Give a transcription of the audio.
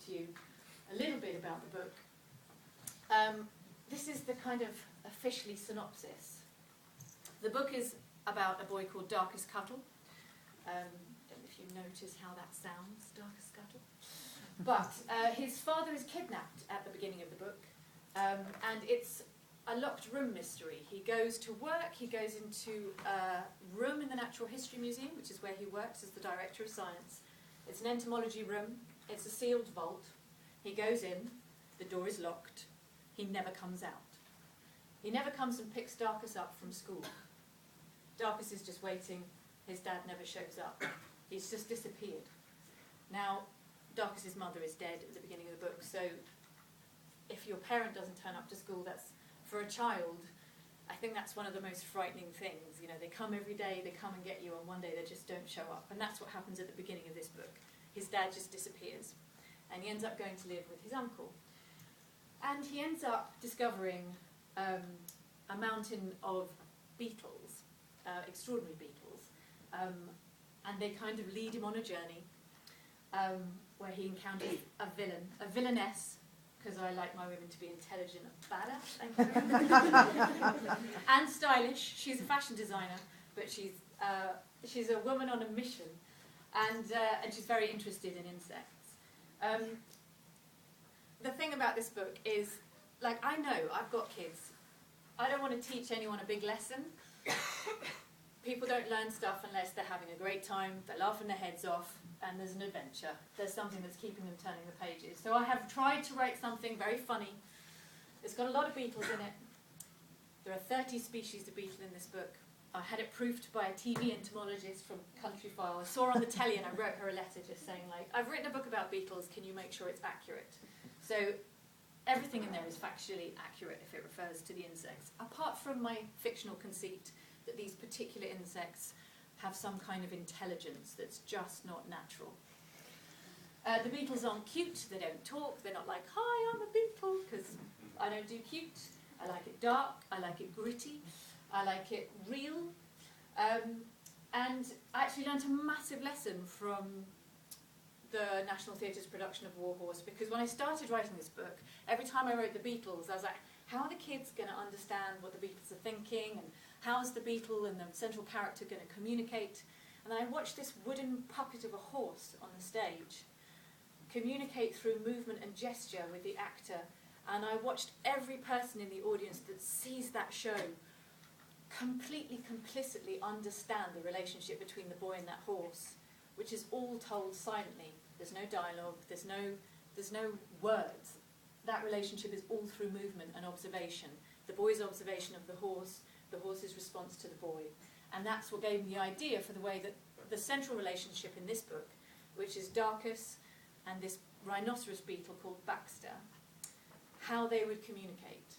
to you a little bit about the book. This is the kind of officially synopsis. The book is about a boy called Darkest Cuttle. Don't know if you notice how that sounds, Darkest Cuttle. But his father is kidnapped at the beginning of the book, and it's a locked room mystery. He goes to work, he goes into a room in the Natural History Museum, which is where he works as the Director of Science. It's an entomology room, it's a sealed vault. He goes in, the door is locked, he never comes out. He never comes and picks Darkus up from school. Darkus is just waiting, his dad never shows up. He's just disappeared. Now, Darkus's mother is dead at the beginning of the book, so if your parent doesn't turn up to school, that's, for a child, I think that's one of the most frightening things. You know, they come every day, they come and get you, and one day they just don't show up. And that's what happens at the beginning of this book. His dad just disappears, and he ends up going to live with his uncle. And he ends up discovering a mountain of beetles, extraordinary beetles, and they kind of lead him on a journey where he encounters a villainess, because I like my women to be intelligent and badass, and stylish. She's a fashion designer, but she's a woman on a mission, and she's very interested in insects. The thing about this book is, like, I know I've got kids. I don't want to teach anyone a big lesson. People don't learn stuff unless they're having a great time, they're laughing their heads off, and there's an adventure. There's something that's keeping them turning the pages. So I have tried to write something very funny. It's got a lot of beetles in it. There are 30 species of beetle in this book. I had it proofed by a TV entomologist from Countryfile. I saw her on the telly and I wrote her a letter just saying, like, I've written a book about beetles, can you make sure it's accurate? So everything in there is factually accurate if it refers to the insects, apart from my fictional conceit that these particular insects have some kind of intelligence that's just not natural. The beetles aren't cute, they don't talk, they're not like, hi, I'm a beetle, because I don't do cute. I like it dark, I like it gritty, I like it real. And I actually learnt a massive lesson from the National Theatre's production of War Horse, because when I started writing this book, every time I wrote the Beatles, I was like, how are the kids going to understand what the Beatles are thinking, and how is the beetle and the central character going to communicate? And then I watched this wooden puppet of a horse on the stage communicate through movement and gesture with the actor, and I watched every person in the audience that sees that show completely, complicitly understand the relationship between the boy and that horse, which is all told silently. There's no dialogue, there's no words. That relationship is all through movement and observation. The boy's observation of the horse's response to the boy. And that's what gave me the idea for the way that the central relationship in this book, which is Darkus and this rhinoceros beetle called Baxter, how they would communicate.